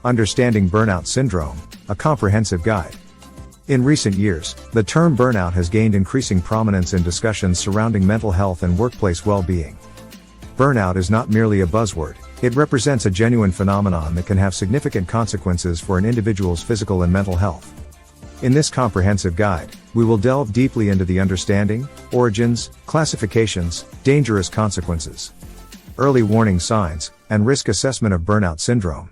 Understanding Burnout Syndrome, a comprehensive guide. In recent years, the term burnout has gained increasing prominence in discussions surrounding mental health and workplace well-being. Burnout is not merely a buzzword, it represents a genuine phenomenon that can have significant consequences for an individual's physical and mental health. In this comprehensive guide, we will delve deeply into the understanding, origins, classifications, dangerous consequences, early warning signs, and risk assessment of burnout syndrome.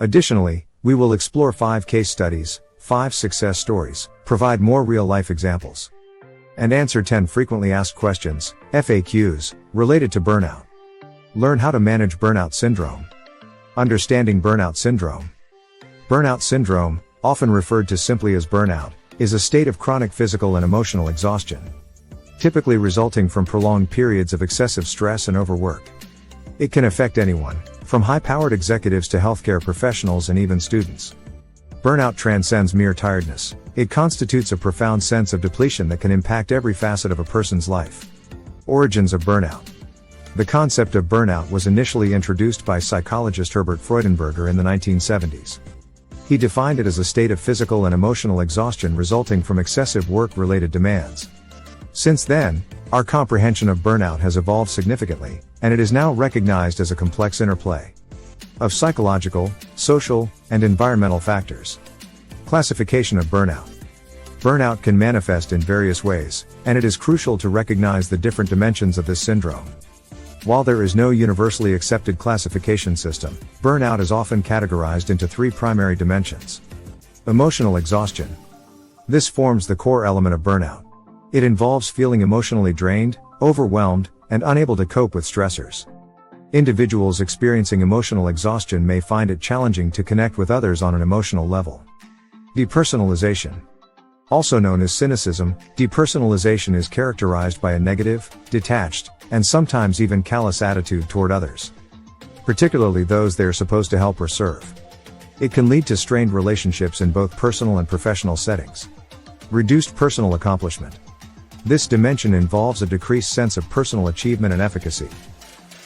Additionally, we will explore 5 case studies, 5 success stories, provide more real-life examples, and answer 10 frequently asked questions, FAQs, related to burnout. Learn how to manage burnout syndrome. Understanding burnout syndrome. Burnout syndrome, often referred to simply as burnout, is a state of chronic physical and emotional exhaustion, typically resulting from prolonged periods of excessive stress and overwork. It can affect anyone, from high-powered executives to healthcare professionals and even students. Burnout transcends mere tiredness. It constitutes a profound sense of depletion that can impact every facet of a person's life. Origins of burnout. The concept of burnout was initially introduced by psychologist Herbert Freudenberger in the 1970s. He defined it as a state of physical and emotional exhaustion resulting from excessive work-related demands. Since then, our comprehension of burnout has evolved significantly, and it is now recognized as a complex interplay of psychological, social, and environmental factors. Classification of burnout. Burnout can manifest in various ways, and it is crucial to recognize the different dimensions of this syndrome. While there is no universally accepted classification system, burnout is often categorized into 3 primary dimensions. Emotional exhaustion. This forms the core element of burnout. It involves feeling emotionally drained, overwhelmed, and unable to cope with stressors. Individuals experiencing emotional exhaustion may find it challenging to connect with others on an emotional level. Depersonalization. Also known as cynicism, depersonalization is characterized by a negative, detached, and sometimes even callous attitude toward others, particularly those they are supposed to help or serve. It can lead to strained relationships in both personal and professional settings. Reduced personal accomplishment. This dimension involves a decreased sense of personal achievement and efficacy.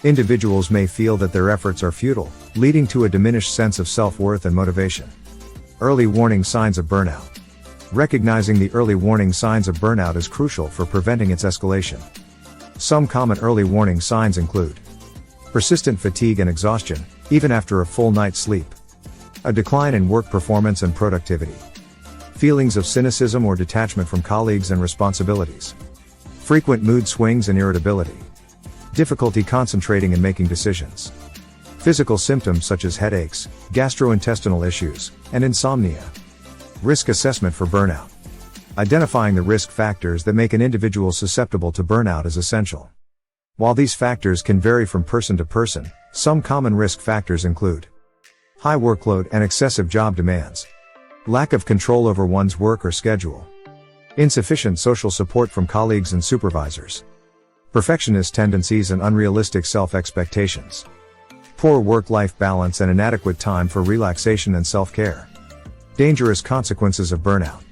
Individuals may feel that their efforts are futile, leading to a diminished sense of self-worth and motivation. Early warning signs of burnout. Recognizing the early warning signs of burnout is crucial for preventing its escalation. Some common early warning signs include persistent fatigue and exhaustion, even after a full night's sleep. A decline in work performance and productivity. Feelings of cynicism or detachment from colleagues and responsibilities. Frequent mood swings and irritability. Difficulty concentrating and making decisions. Physical symptoms such as headaches, gastrointestinal issues, and insomnia. Risk assessment for burnout. Identifying the risk factors that make an individual susceptible to burnout is essential. While these factors can vary from person to person, some common risk factors include high workload and excessive job demands, lack of control over one's work or schedule, insufficient social support from colleagues and supervisors, perfectionist tendencies and unrealistic self-expectations, poor work-life balance and inadequate time for relaxation and self-care. Dangerous consequences of burnout.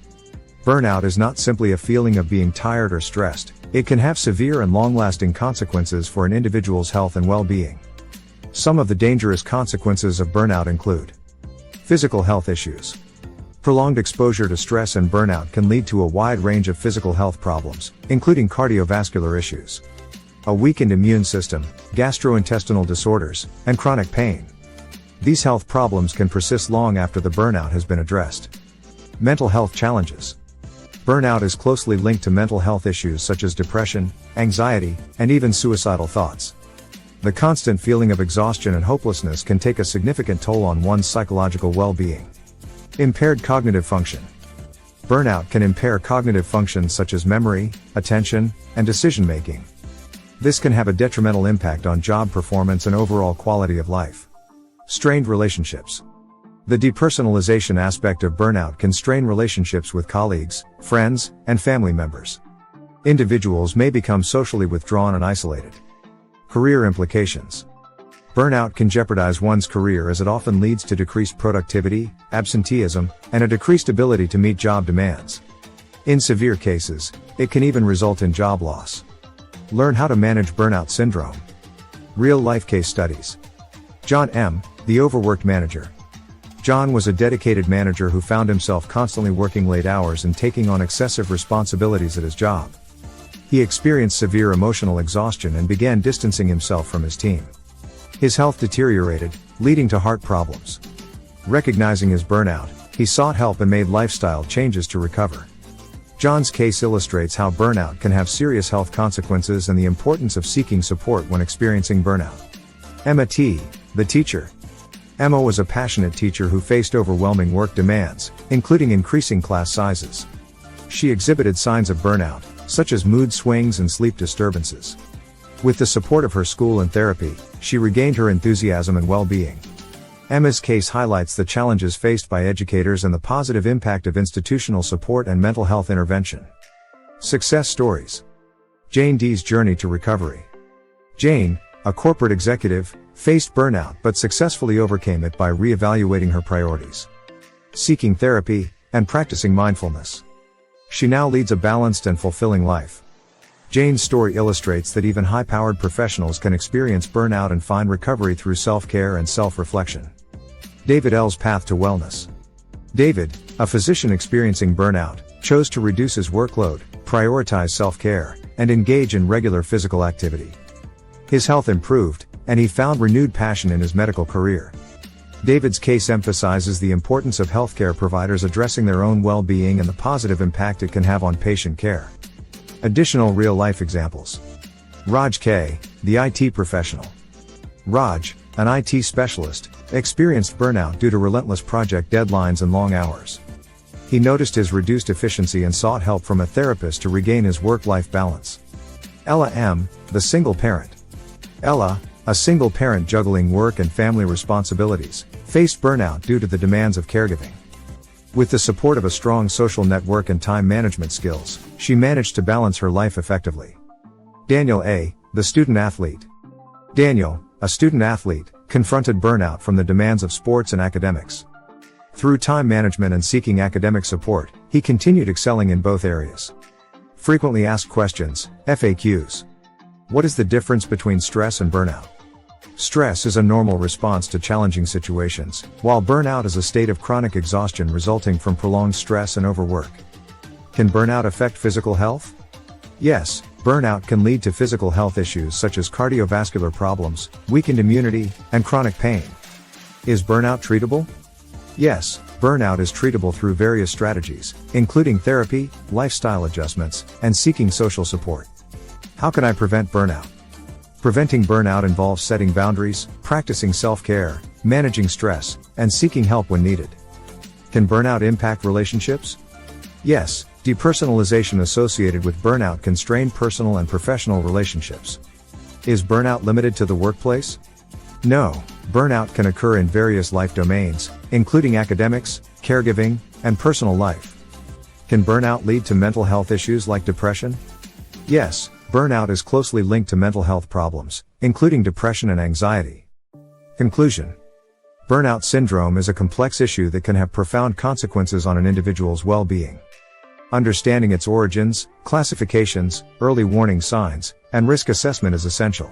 Burnout is not simply a feeling of being tired or stressed, it can have severe and long-lasting consequences for an individual's health and well-being. Some of the dangerous consequences of burnout include physical health issues. Prolonged exposure to stress and burnout can lead to a wide range of physical health problems, including cardiovascular issues, a weakened immune system, gastrointestinal disorders, and chronic pain. These health problems can persist long after the burnout has been addressed. Mental health challenges. Burnout is closely linked to mental health issues such as depression, anxiety, and even suicidal thoughts. The constant feeling of exhaustion and hopelessness can take a significant toll on one's psychological well-being. Impaired cognitive function. Burnout can impair cognitive functions such as memory, attention, and decision-making. This can have a detrimental impact on job performance and overall quality of life. Strained relationships. The depersonalization aspect of burnout can strain relationships with colleagues, friends, and family members. Individuals may become socially withdrawn and isolated. Career implications. Burnout can jeopardize one's career as it often leads to decreased productivity, absenteeism, and a decreased ability to meet job demands. In severe cases, it can even result in job loss. Learn how to manage burnout syndrome. Real-life case studies. John M., the overworked manager. John was a dedicated manager who found himself constantly working late hours and taking on excessive responsibilities at his job. He experienced severe emotional exhaustion and began distancing himself from his team. His health deteriorated, leading to heart problems. Recognizing his burnout, he sought help and made lifestyle changes to recover. John's case illustrates how burnout can have serious health consequences and the importance of seeking support when experiencing burnout. Emma T., the teacher. Emma was a passionate teacher who faced overwhelming work demands, including increasing class sizes. She exhibited signs of burnout, such as mood swings and sleep disturbances. With the support of her school and therapy, she regained her enthusiasm and well-being. Emma's case highlights the challenges faced by educators and the positive impact of institutional support and mental health intervention. Success stories. Jane D.'s journey to recovery. Jane, a corporate executive, faced burnout but successfully overcame it by re-evaluating her priorities, seeking therapy, and practicing mindfulness. She now leads a balanced and fulfilling life. Jane's story illustrates that even high-powered professionals can experience burnout and find recovery through self-care and self-reflection. David L.'s path to wellness. David, a physician experiencing burnout, chose to reduce his workload, prioritize self-care, and engage in regular physical activity. His health improved, and he found renewed passion in his medical career. David's case emphasizes the importance of healthcare providers addressing their own well-being and the positive impact it can have on patient care. Additional real-life examples. Raj K., the IT professional. Raj, an IT specialist, experienced burnout due to relentless project deadlines and long hours. He noticed his reduced efficiency and sought help from a therapist to regain his work-life balance. Ella M., the single parent. Ella, a single parent juggling work and family responsibilities, faced burnout due to the demands of caregiving. With the support of a strong social network and time management skills, she managed to balance her life effectively. Daniel A., the student athlete. Daniel, a student athlete, confronted burnout from the demands of sports and academics. Through time management and seeking academic support, he continued excelling in both areas. Frequently asked questions, FAQs. What is the difference between stress and burnout? Stress is a normal response to challenging situations, while burnout is a state of chronic exhaustion resulting from prolonged stress and overwork. Can burnout affect physical health? Yes, burnout can lead to physical health issues such as cardiovascular problems, weakened immunity, and chronic pain. Is burnout treatable? Yes, burnout is treatable through various strategies, including therapy, lifestyle adjustments, and seeking social support. How can I prevent burnout? Preventing burnout involves setting boundaries, practicing self-care, managing stress, and seeking help when needed. Can burnout impact relationships? Yes, depersonalization associated with burnout can strain personal and professional relationships. Is burnout limited to the workplace? No, burnout can occur in various life domains, including academics, caregiving, and personal life. Can burnout lead to mental health issues like depression? Yes, burnout is closely linked to mental health problems, including depression and anxiety. Conclusion. Burnout syndrome is a complex issue that can have profound consequences on an individual's well-being. Understanding its origins, classifications, early warning signs, and risk assessment is essential.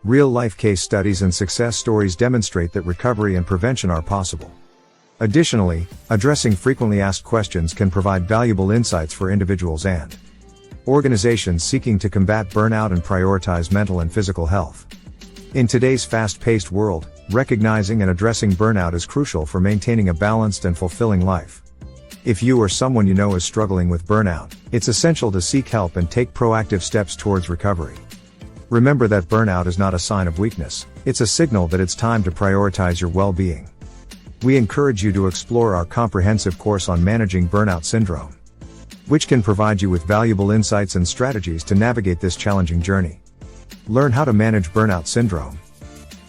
Real-life case studies and success stories demonstrate that recovery and prevention are possible. Additionally, addressing frequently asked questions can provide valuable insights for individuals and organizations seeking to combat burnout and prioritize mental and physical health. In today's fast-paced world, recognizing and addressing burnout is crucial for maintaining a balanced and fulfilling life. If you or someone you know is struggling with burnout, it's essential to seek help and take proactive steps towards recovery. Remember that burnout is not a sign of weakness, it's a signal that it's time to prioritize your well-being. We encourage you to explore our comprehensive course on managing burnout syndrome, which can provide you with valuable insights and strategies to navigate this challenging journey. Learn how to manage burnout syndrome.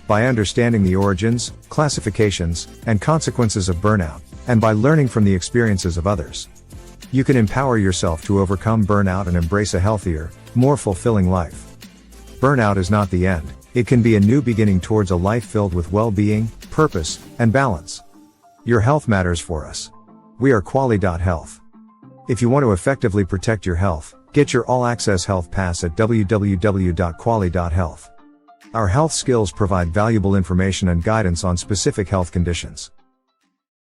By understanding the origins, classifications, and consequences of burnout, and by learning from the experiences of others, you can empower yourself to overcome burnout and embrace a healthier, more fulfilling life. Burnout is not the end, it can be a new beginning towards a life filled with well-being, purpose, and balance. Your health matters for us. We are Quali.Health. If you want to effectively protect your health, get your all-access health pass at www.quali.health. Our health skills provide valuable information and guidance on specific health conditions.